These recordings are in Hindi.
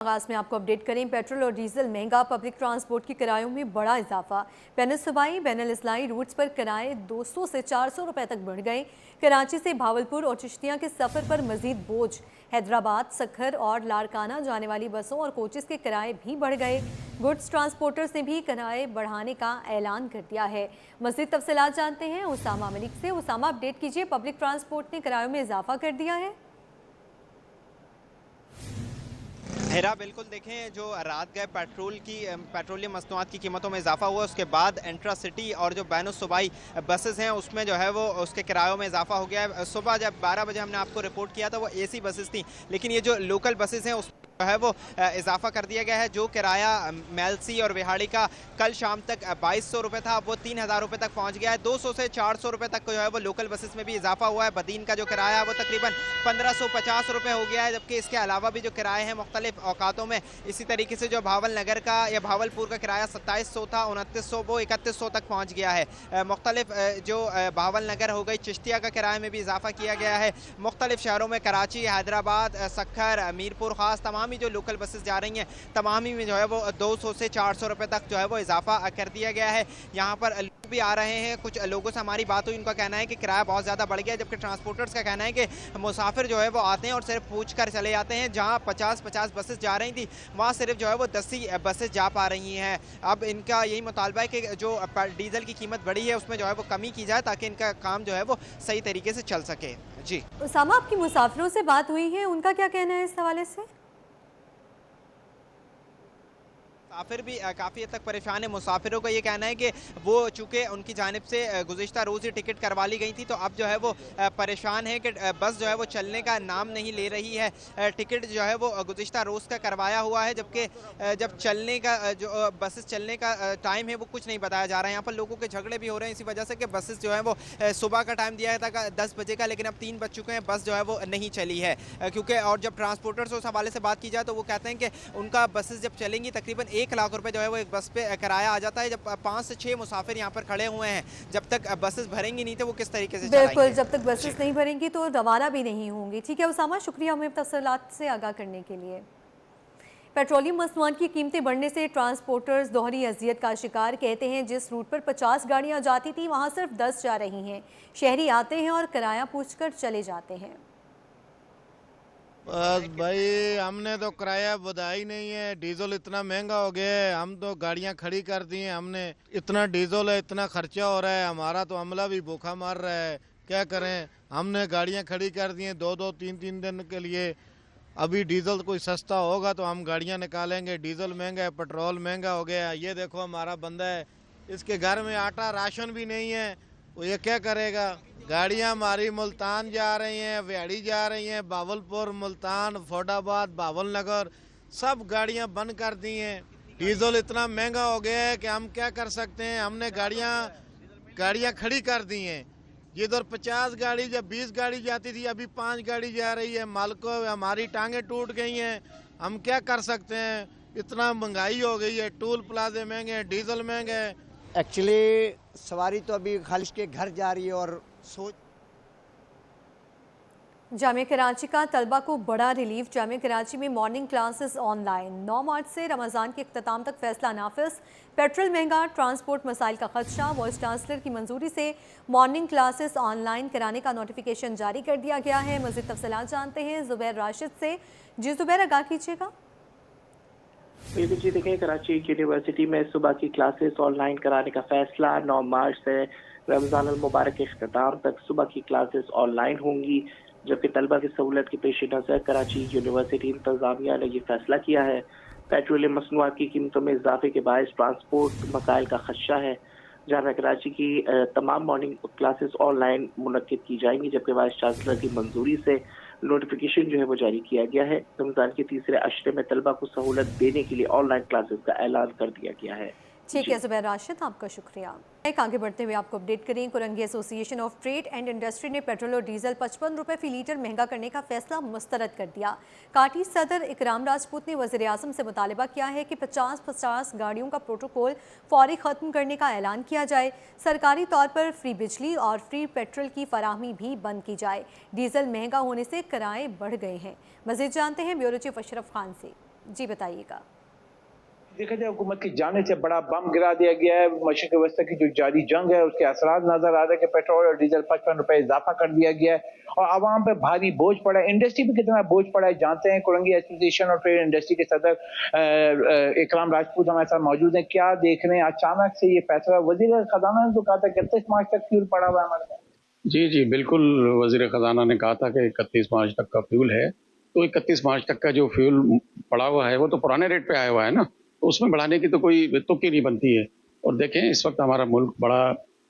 आगाज में आपको अपडेट करें। पेट्रोल और डीजल महंगा, पब्लिक ट्रांसपोर्ट के किरायों में बड़ा इजाफा। बैनुल सूबाई बैनुल इस्लाही रूट्स पर किराए 200 से 400 रुपए तक बढ़ गए। कराची से भावलपुर और चिश्तिया के सफर पर मजीद बोझ। हैदराबाद, सखर और लाड़काना जाने वाली बसों और कोचेस के किराए भी बढ़ गए। गुड्स ट्रांसपोर्टर्स ने भी किराए बढ़ाने का ऐलान कर दिया है। मजीद तफसीलात जानते हैं उसामा मलिक से। उसामा, अपडेट कीजिए, पब्लिक ट्रांसपोर्ट ने किरायों में इजाफा कर दिया है। हेरा, बिल्कुल देखें, जो रात गए पेट्रोलियम मसनूआत की कीमतों में इजाफा हुआ, उसके बाद इंट्रा सिटी और जो बैनुल सूबाई बसेस हैं उसमें जो है वो उसके किरायों में इजाफा हो गया है। सुबह जब 12 बजे हमने आपको रिपोर्ट किया था वो AC बसेस थी, लेकिन ये जो लोकल बसेस हैं उस जो है वो इजाफा कर दिया गया है। जो किराया मेलसी और विहाड़ी का कल शाम तक 2200 रुपये था, वो 3000 रुपये तक पहुंच गया है। 200 से 400 रुपये तक जो है वो लोकल बसेस में भी इजाफा हुआ है। बदीन का जो किराया है वो तकरीबन 1550 रुपये हो गया है, जबकि इसके अलावा भी जो किराए हैं मुख्तलिफ औकातों में इसी तरीके से जो भावल नगर का या भावलपुर का किराया 2700 था, 2900 वो 3100 तक पहुँच गया है। मुख्तलिफ जो भावल नगर हो गई, चिश्तिया का किराए में भी इजाफा किया गया है। मुख्तलिफ शहरों में कराची, हैदराबाद, सखर, मीरपुर खास तमाम जो लोकल बसेस जा रही हैं तमाम ही में जो है वो 200 से 400 रुपए तक जो है वो इजाफा कर दिया गया है। यहाँ पर लोग भी आ रहे हैं, कुछ लोगों से हमारी बात हुई, उनका कहना है कि किराया बहुत ज़्यादा बढ़ गया है, जबकि ट्रांसपोर्टर्स का कहना है कि मुसाफिर जो है वो आते हैं और सिर्फ पूछ कर चले जाते हैं। जहाँ 50-50 बसेस जा रही थी वहाँ सिर्फ जो है वो 10 ही बसेस जा पा रही हैं। अब इनका यही मुतालबा है कि जो डीजल की कीमत बढ़ी है उसमें जो है वो कमी की जाए ताकि इनका काम जो है वो सही तरीके से चल सके। जी उसामा, आपकी मुसाफिरों से बात हुई है, उनका क्या कहना है इस हवाले से? मुसाफिर भी काफ़ी हद तक परेशान है। मुसाफिरों का ये कहना है कि वो चूँकि उनकी जानिब से गुज़िश्ता रोज़ ही टिकट करवा ली गई थी, तो अब जो है वो परेशान है कि बस जो है वो चलने का नाम नहीं ले रही है। टिकट जो है वो गुज़िश्ता रोज़ का करवाया हुआ है, जबकि जब चलने का जो बसेस चलने का टाइम है वो कुछ नहीं बताया जा रहा है। यहाँ पर लोगों के झगड़े भी हो रहे हैं इसी वजह से कि बसेस जो है वो सुबह का टाइम दिया था 10 बजे का, लेकिन अब 3 बज चुके हैं, बस जो है वो नहीं चली है। क्योंकि और जब ट्रांसपोर्टर्स उस हवाले से बात की जाए तो वो कहते हैं कि उनका बसेस जब चलेंगी तकरीबन 1 लाख रुपए जो है वो एक बस पे किराया आ जाता है। जब 5 से 6 मुसाफिर यहाँ पर खड़े हुए हैं, जब तक बसेस भरेंगी नहीं तो वो किस तरीके से चलाएंगे? बिल्कुल, जब तक बसेस नहीं भरेंगी तो रवाना भी नहीं होंगी। ठीक है उसामा, शुक्रिया हमें तफसीलात से आगाह करने के लिए। पेट्रोलियम मसनूआत की कीमतें बढ़ने से ट्रांसपोर्टर्स दोहरी अजियत का शिकार। कहते हैं जिस रूट पर 50 गाड़ियां जाती थी वहां सिर्फ 10 जा रही हैं। शहरी आते हैं और किराया पूछकर चले जाते हैं। बस भाई, हमने तो किराया बढ़ाया ही नहीं है। डीजल इतना महंगा हो गया है, हम तो गाड़ियां खड़ी कर दी हैं हमने। इतना डीजल है, इतना खर्चा हो रहा है, हमारा तो अमला भी भूखा मार रहा है। क्या करें, हमने गाड़ियां खड़ी कर दी हैं 2-2, 3-3 दिन के लिए। अभी डीजल कोई सस्ता होगा तो हम गाड़ियां निकालेंगे। डीजल महंगा है, पेट्रोल महंगा हो गया है। ये देखो हमारा बंदा है, इसके घर में आटा राशन भी नहीं है, वो ये क्या करेगा। गाड़ियां हमारी मुल्तान जा रही हैं, व्याड़ी जा रही हैं, बावलपुर, मुल्तान, फौडाबाद, बावल नगर, सब गाड़ियां बंद कर दी हैं। डीजल इतना महंगा हो गया है कि हम क्या कर सकते हैं। हमने गाड़ियां खड़ी कर दी हैं। जिधर 50 गाड़ी या 20 गाड़ी जाती थी अभी 5 गाड़ी जा रही है। मालको हमारी टांगे टूट गई हैं, हम क्या कर सकते हैं। इतना महंगाई हो गई है, टूल प्लाजे महंगे हैं, डीजल महंगे है। एक्चुअली सवारी तो अभी खालिश के घर जा रही है और सोच जामिया कराची का तलबा को बड़ा रिलीफ। जामिया कराची में मॉर्निंग क्लासेस ऑनलाइन। 9 मार्च से रमज़ान के इख्तिताम तक फैसला नाफिज। पेट्रोल महंगा, ट्रांसपोर्ट मसाइल का खदशा। वॉइस चांसलर की मंजूरी से मॉर्निंग क्लासेस ऑनलाइन कराने का नोटिफिकेशन जारी कर दिया गया है। मज़ीद तफसीलात जानते हैं ज़ुबैर राशिद से। जी ज़ुबैर, आगाह कीजिएगा। बिल्कुल जी, देखिए कराची यूनिवर्सिटी में सुबह की क्लासेस ऑनलाइन कराने का फैसला। 9 मार्च से रमज़ान अल मुबारक के इख्तिताम तक सुबह की क्लासेस ऑनलाइन होंगी, जबकि तलबा की सहूलत के पेश नज़र कराची यूनिवर्सिटी इंतजामिया ने यह फैसला किया है। पेट्रोलियम मसनूआत की कीमतों में इजाफे के बायस ट्रांसपोर्ट मसाइल का खदशा है। जामिया कराची की तमाम मॉर्निंग क्लासेस ऑनलाइन मुनक्किद की जाएंगी, जबकि वाइस चांसलर की मंजूरी से नोटिफिकेशन जो है वो जारी किया गया है। रमजान के तीसरे अशरे में तलबा को सहूलत देने के लिए ऑनलाइन क्लासेस का ऐलान कर दिया गया है। ठीक है ज़ुबैर राशिद, आपका शुक्रिया। एक आगे बढ़ते हुए आपको अपडेट करें। Korangi association of trade and industry ने पेट्रोल और डीजल 55 रुपये फी लीटर महंगा करने का फैसला मुस्तरद कर दिया। काटी सदर इकराम राजपूत ने वज़ीर आज़म से मुतालबा किया है कि 50-50 गाड़ियों का प्रोटोकॉल फौरी ख़त्म करने का ऐलान किया जाए। सरकारी तौर पर फ्री बिजली और फ्री पेट्रोल की फराहमी भी बंद की जाए। डीजल महंगा होने से किराए बढ़ गए हैं। मज़ीद जानते हैं ब्यूरो चीफ अशरफ खान से। जी बताइएगा। देखा जाए हुकूमत की जाने से बड़ा बम गिरा दिया गया है। मशरक़ वस्ती की जो जारी जंग है उसके असरात नजर आ रहे हैं कि पेट्रोल और डीजल 55 रुपए इजाफा कर दिया गया है और आवाम पे भारी बोझ पड़ा है। इंडस्ट्री पे कितना बोझ पड़ा है जानते हैं। कोरंगी एसोसिएशन और ट्रेड इंडस्ट्री के सदर इकराम राजपूत हमारे साथ मौजूद हैं। क्या देख रहे हैं अचानक से ये फैसला? वजीर खजाना ने तो कहा था 31 मार्च तक फ्यूल पड़ा हुआ है हमारे पास। जी जी बिल्कुल, वजीर खजाना ने कहा था कि 31 मार्च तक का फ्यूल है। तो 31 मार्च तक का जो फ्यूल पड़ा हुआ है वो तो पुराने रेट पे आया हुआ है ना, तो उसमें बढ़ाने की तो कोई तुक ही नहीं बनती है। और देखें इस वक्त हमारा मुल्क बड़ा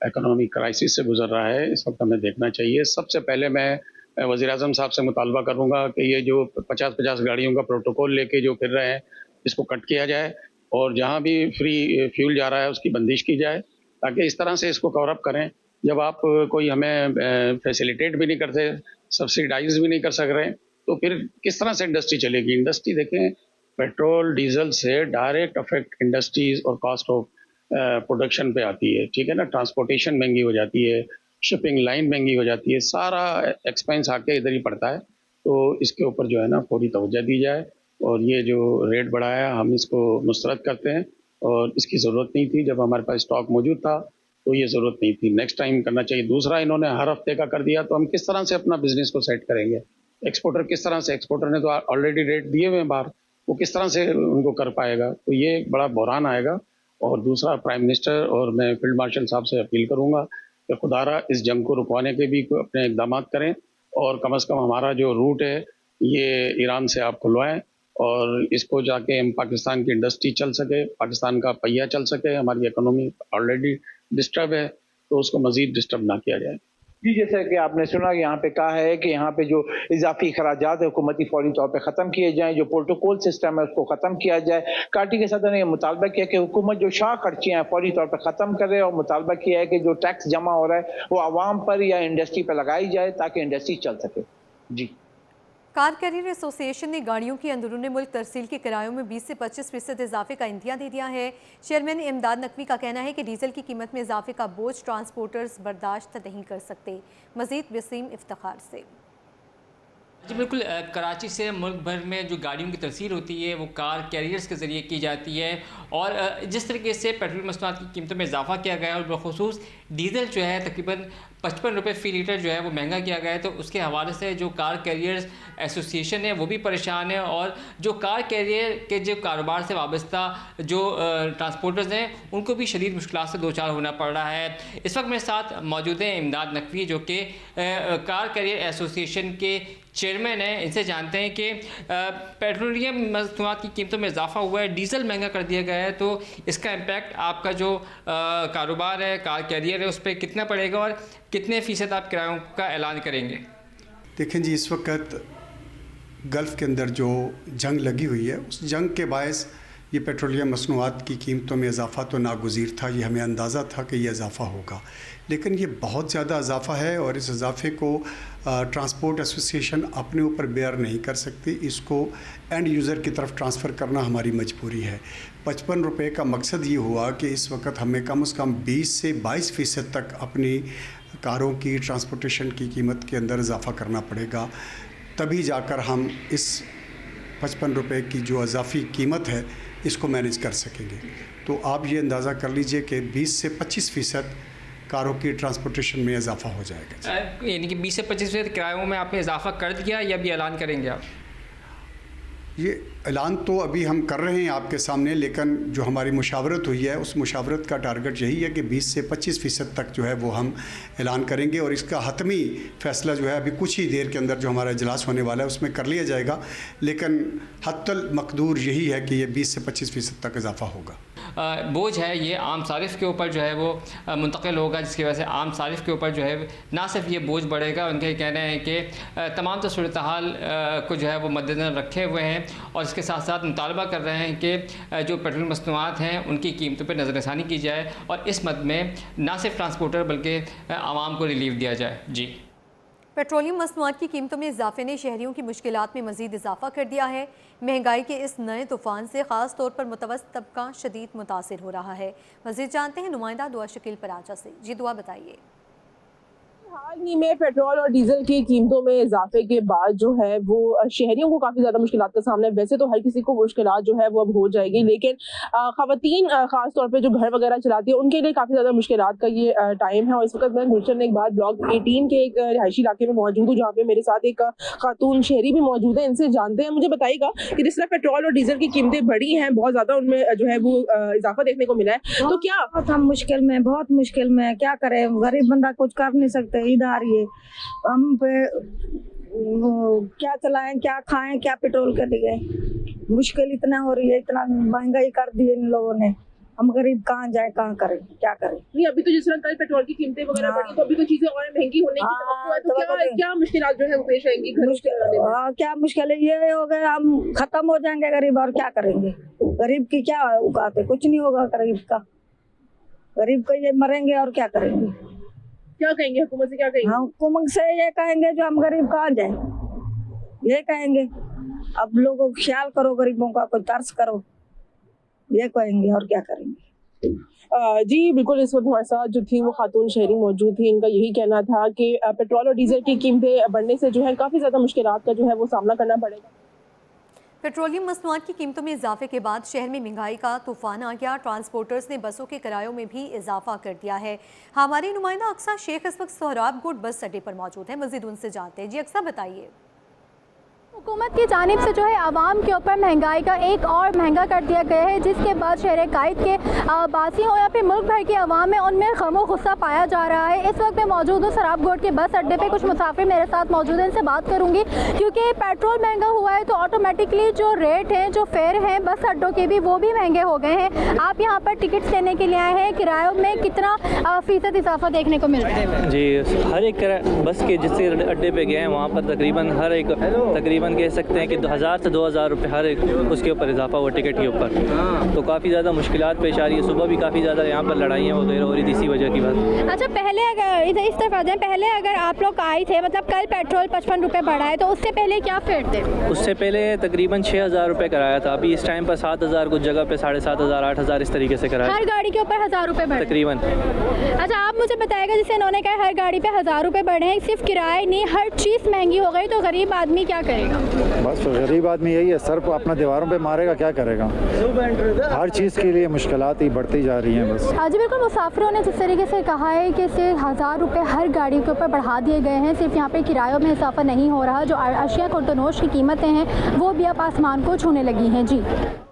इकोनॉमिक क्राइसिस से गुजर रहा है। इस वक्त हमें देखना चाहिए। सबसे पहले मैं वज़ीर आज़म साहब से मुतालबा करूंगा कि ये जो 50-50 गाड़ियों का प्रोटोकॉल लेके जो फिर रहे हैं इसको कट किया जाए और जहाँ भी फ्री फ्यूल जा रहा है उसकी बंदिश की जाए, ताकि इस तरह से इसको कवर अप करें। जब आप कोई हमें फैसिलिटेट भी नहीं करते, सब्सिडाइज भी नहीं कर सक रहे, तो फिर किस तरह से इंडस्ट्री चलेगी? इंडस्ट्री देखें, पेट्रोल डीजल से डायरेक्ट अफेक्ट इंडस्ट्रीज और कॉस्ट ऑफ प्रोडक्शन पे आती है, ठीक है ना। ट्रांसपोर्टेशन महंगी हो जाती है, शिपिंग लाइन महंगी हो जाती है, सारा एक्सपेंस आके इधर ही पड़ता है। तो इसके ऊपर जो है ना पूरी तवज्जो दी जाए और ये जो रेट बढ़ाया हम इसको मुस्तरद करते हैं और इसकी ज़रूरत नहीं थी। जब हमारे पास स्टॉक मौजूद था तो ये ज़रूरत नहीं थी, नेक्स्ट टाइम करना चाहिए। दूसरा, इन्होंने हर हफ्ते का कर दिया, तो हम किस तरह से अपना बिजनेस को सेट करेंगे? एक्सपोर्टर किस तरह से, एक्सपोर्टर ने तो ऑलरेडी रेट दिए हुए हैं बाहर, वो किस तरह से उनको कर पाएगा? तो ये बड़ा बहरान आएगा। और दूसरा, प्राइम मिनिस्टर और मैं फील्ड मार्शल साहब से अपील करूंगा कि खुदारा इस जंग को रुकवाने के भी अपने इकदाम करें और कम से कम हमारा जो रूट है ये ईरान से आप खुलवाएं और इसको जाके हम पाकिस्तान की इंडस्ट्री चल सके, पाकिस्तान का पहिया चल सके। हमारी इकोनॉमी ऑलरेडी डिस्टर्ब है तो उसको मजीद डिस्टर्ब ना किया जाए। जी, जैसा कि आपने सुना यहाँ पे कहा है कि यहाँ पे जो इजाफी खराजात है हुकूमती फौरी तौर पे ख़त्म किए जाएं, जो प्रोटोकॉल सिस्टम है उसको ख़त्म किया जाए। पार्टी के सदर ने यह मुतालबा किया कि हुकूमत जो शाह खर्चियाँ हैं फौरी तौर पे ख़त्म करे और मुतालबा किया है कि जो टैक्स जमा हो रहा है वो आवाम पर या इंडस्ट्री पर लगाई जाए ताकि इंडस्ट्री चल सके। जी, कार कैरियर एसोसिएशन ने गाड़ियों की अंदरून मुल्क तरसील के किरायों में 20 से 25% इजाफे का इंदिया दे दिया है। चेयरमैन इमदाद नकवी का कहना है कि डीजल की कीमत में इजाफे का बोझ ट्रांसपोर्टर्स बर्दाश्त नहीं कर सकते। मजीद वसीम इफ्तिखार से। जी बिल्कुल, कराची से मुल्क भर में जो गाड़ियों की तरसील होती है वो कार कैरियर्स के ज़रिए की जाती है और जिस तरीके से पेट्रोल मसनूआत की कीमतों में इजाफा किया गया है और बखुसूस डीज़ल जो है तकरीबन 55 रुपये फ़ी लीटर जो है वो महंगा किया गया है, तो उसके हवाले से जो कार कैरियर्स एसोसिएशन है वो भी परेशान है और जो कार कैरियर के जो कारोबार से वाबस्ता जो ट्रांसपोर्टर्स हैं उनको भी शदीद मुश्किलात से दो चार होना पड़ रहा है। इस वक्त मेरे साथ मौजूद हैं इमदाद नकवी जो कि कार कैरियर एसोसिएशन के चेयरमैन हैं। इनसे जानते हैं कि पेट्रोलियम मसनूआत की कीमतों में इजाफा हुआ है, डीज़ल महंगा कर दिया गया है, तो इसका इम्पैक्ट आपका जो कारोबार है, कार कैरियर है, उस पर कितना पड़ेगा और कितने फ़ीसद आप किरायों का ऐलान करेंगे? देखें जी, इस वक्त गल्फ़ के अंदर जो जंग लगी हुई है उस जंग के बायस ये पेट्रोलियम मसनूआत की कीमतों में इजाफ़ा तो नागुज़ीर था, ये हमें अंदाज़ा था कि ये इजाफ़ा होगा, लेकिन ये बहुत ज़्यादा इजाफ़ा है और इस इजाफ़े को ट्रांसपोर्ट एसोसिएशन अपने ऊपर बेयर नहीं कर सकती। इसको एंड यूज़र की तरफ ट्रांसफ़र करना हमारी मजबूरी है। 55 रुपये का मकसद ये हुआ कि इस वक्त हमें कम से कम 20 से 22% तक अपनी कारों की ट्रांसपोर्टेशन की कीमत के अंदर इजाफ़ा करना पड़ेगा, तभी जाकर हम इस 55 रुपये की जो इजाफ़ी कीमत है इसको मैनेज कर सकेंगे। तो आप ये अंदाज़ा कर लीजिए कि 20 से 25% कारों की ट्रांसपोर्टेशन में इजाफा हो जाएगा। यानी कि 20 से 25% किरायों में आपने इजाफा कर दिया या भी ऐलान करेंगे आप? ये ऐलान तो अभी हम कर रहे हैं आपके सामने, लेकिन जो हमारी मुशावरत हुई है उस मुशावरत का टारगेट यही है कि 20 से 25% तक जो है वो हम ऐलान करेंगे और इसका हतमी फ़ैसला जो है अभी कुछ ही देर के अंदर जो हमारा इजलास होने वाला है उसमें कर लिया जाएगा, लेकिन हत्तल मकदूर यही है कि ये 20 से 25% तक इजाफा होगा। बोझ है ये आम सारिफ के ऊपर जो है वो मुंतकिल होगा, जिसकी वजह से आम सारिफ के ऊपर जो है ना सिर्फ ये बोझ बढ़ेगा, उनके कहना है कि तमाम तो सूरत हाल को जो है वो मद्देनज़र रखे हुए हैं और इसके साथ साथ मुतालबा कर रहे हैं कि जो पेट्रोल मसनूआत हैं उनकी कीमतों पर नज़रसानी की जाए और इस मद में ना सिर्फ ट्रांसपोर्टर बल्कि आवाम को रिलीफ दिया जाए। जी, पेट्रोलियम मसनूआत की कीमतों में इजाफे ने शहरियों की मुश्किलात में मजीद इजाफा कर दिया है। महंगाई के इस नए तूफ़ान से ख़ास तौर पर मुतवस्सित तबका शदीद मुतासिर हो रहा है। मज़ीद जानते हैं नुमाइंदा दुआ शकील पराचा से। जी दुआ बताइए। हाल ही में पेट्रोल और डीजल की कीमतों में इजाफे के बाद जो है वो शहरियों को काफ़ी ज़्यादा मुश्किलात का सामना है। वैसे तो हर किसी को मुश्किलात जो है वो अब हो जाएगी, लेकिन ख़वातीन ख़ास तौर पे जो घर वगैरह चलाती है उनके लिए काफ़ी ज़्यादा मुश्किलात का ये टाइम है। और इस वक्त मैं गुलशन एक बार ब्लॉक 18 के एक रिहायशी इलाके में मौजूद हूँ, जहाँ पे मेरे साथ एक खातून शहरी भी मौजूद है। इनसे जानते हैं, मुझे बताइएगा कि जिस तरह पेट्रोल और डीजल की कीमतें बढ़ी हैं, बहुत ज़्यादा उनमें जो है वो इजाफा देखने को मिला है, तो क्या हम बहुत मुश्किल में क्या करें, गरीब बंदा कुछ कर नहीं सकते। इधर ये हम पे क्या चलाएं, क्या खाएं, क्या पेट्रोल के लिए मुश्किल इतना हो रही है, इतना महंगाई कर दी इन लोगों ने। हम गरीब कहाँ जाए, कहाँ करें, क्या करें। नहीं, अभी तो जिस तरह कल पेट्रोल की कीमतें वगैरह बढ़ी, तो अभी तो चीजें और महंगी होने की तवक्कुह है, तो क्या मुश्किलात जो है वो पेश आएंगी घर में? क्या मुश्किल है, ये हो गया हम खत्म हो जाएंगे गरीब, और क्या करेंगे। गरीब की क्या औकात है, कुछ नहीं होगा गरीब का। गरीब को ये मरेंगे और क्या करेंगे। क्या कहेंगे हुकूमत से, क्या कहेंगे? हाँ, हुकूमत से ये कहेंगे जो हम गरीब कहाँ जाए, ये कहेंगे अब लोगों को ख्याल करो, गरीबों का कोई तर्स करो, ये कहेंगे और क्या करेंगे। जी बिल्कुल, इस वक्त हमारे साथ जो थी वो खातून शहरी मौजूद थी। इनका यही कहना था कि पेट्रोल और डीजल की कीमतें बढ़ने से जो है काफ़ी ज़्यादा मुश्किलात का जो है वो सामना करना पड़ेगा। पेट्रोलियम मसनूआत की कीमतों में इजाफे के बाद शहर में महंगाई का तूफान आ गया। ट्रांसपोर्टर्स ने बसों के किरायों में भी इजाफा कर दिया है। हमारी नुमाइंदा अक्सा शेख इस वक्त सोहराबगुट बस अड्डे पर मौजूद है, मजीद उनसे जानते हैं। जी अक्सा, बताइए। हुकूमत की जानिब से जो है आवाम के ऊपर महंगाई का एक और महंगा कर दिया गया है, जिसके बाद शहर कायद के बासी हो या फिर मुल्क भर के अवाम है, उनमें गमो गुस्सा पाया जा रहा है। इस वक्त मैं मौजूद हूँ सोहराबगुट के बस अड्डे पे। कुछ मुसाफिर मेरे साथ मौजूद हैं, इनसे बात करूँगी, क्योंकि पेट्रोल महंगा हुआ है तो ऑटोमेटिकली जो रेट हैं, जो फेयर हैं बस अड्डों के भी, वो भी महंगे हो गए हैं। आप यहाँ पर टिकट्स लेने के लिए आए हैं, किरायों में कितना फ़ीसद इजाफा देखने को मिल रहा है? जी, हर एक बस के जिस अड्डे पे गए हैं वहाँ पर तकरीबन कह सकते हैं कि 1000 से 2000 रुपये हर एक उसके ऊपर इजाफा हुआ टिकट के ऊपर। तो काफ़ी ज़्यादा मुश्किलात पेश आ रही है। सुबह भी काफ़ी ज़्यादा यहाँ पर लड़ाइयाँ वगैरह हो रही थी इसी वजह की बात। अच्छा, पहले अगर इस तरफ आ जाए, पहले अगर आप लोग आए थे, मतलब कल पेट्रोल 55 रुपये बढ़ा है, तो उससे पहले क्या फेयर थे? उससे पहले तकरीबन 6000 रुपये कराया था। अभी इस टाइम पर 7000, कुछ जगह पे 7500, 8000 इस तरीके से कराया। हर गाड़ी के ऊपर 1000 रुपये बढ़े तकरीबन। अच्छा, आप मुझे बताएगा, जैसे इन्होंने कहा हर गाड़ी पे 1000 रुपये बढ़े हैं, सिर्फ किराए नहीं हर चीज़ महंगी हो गई, तो गरीब आदमी क्या करेगा? बस गरीब आदमी यही है, सर को अपना दीवारों पे मारेगा, क्या करेगा। हर चीज़ के लिए मुश्किलात ही बढ़ती जा रही हैं बस। जी बिल्कुल, मुसाफिरों ने जिस तरीके से कहा है कि सिर्फ 1000 रुपये हर गाड़ी के ऊपर बढ़ा दिए गए हैं, सिर्फ यहाँ पे किरायों में इजाफा नहीं हो रहा, जो अशिया खुर्दनोश की कीमतें हैं वो भी अब आसमान को छूने लगी हैं। जी।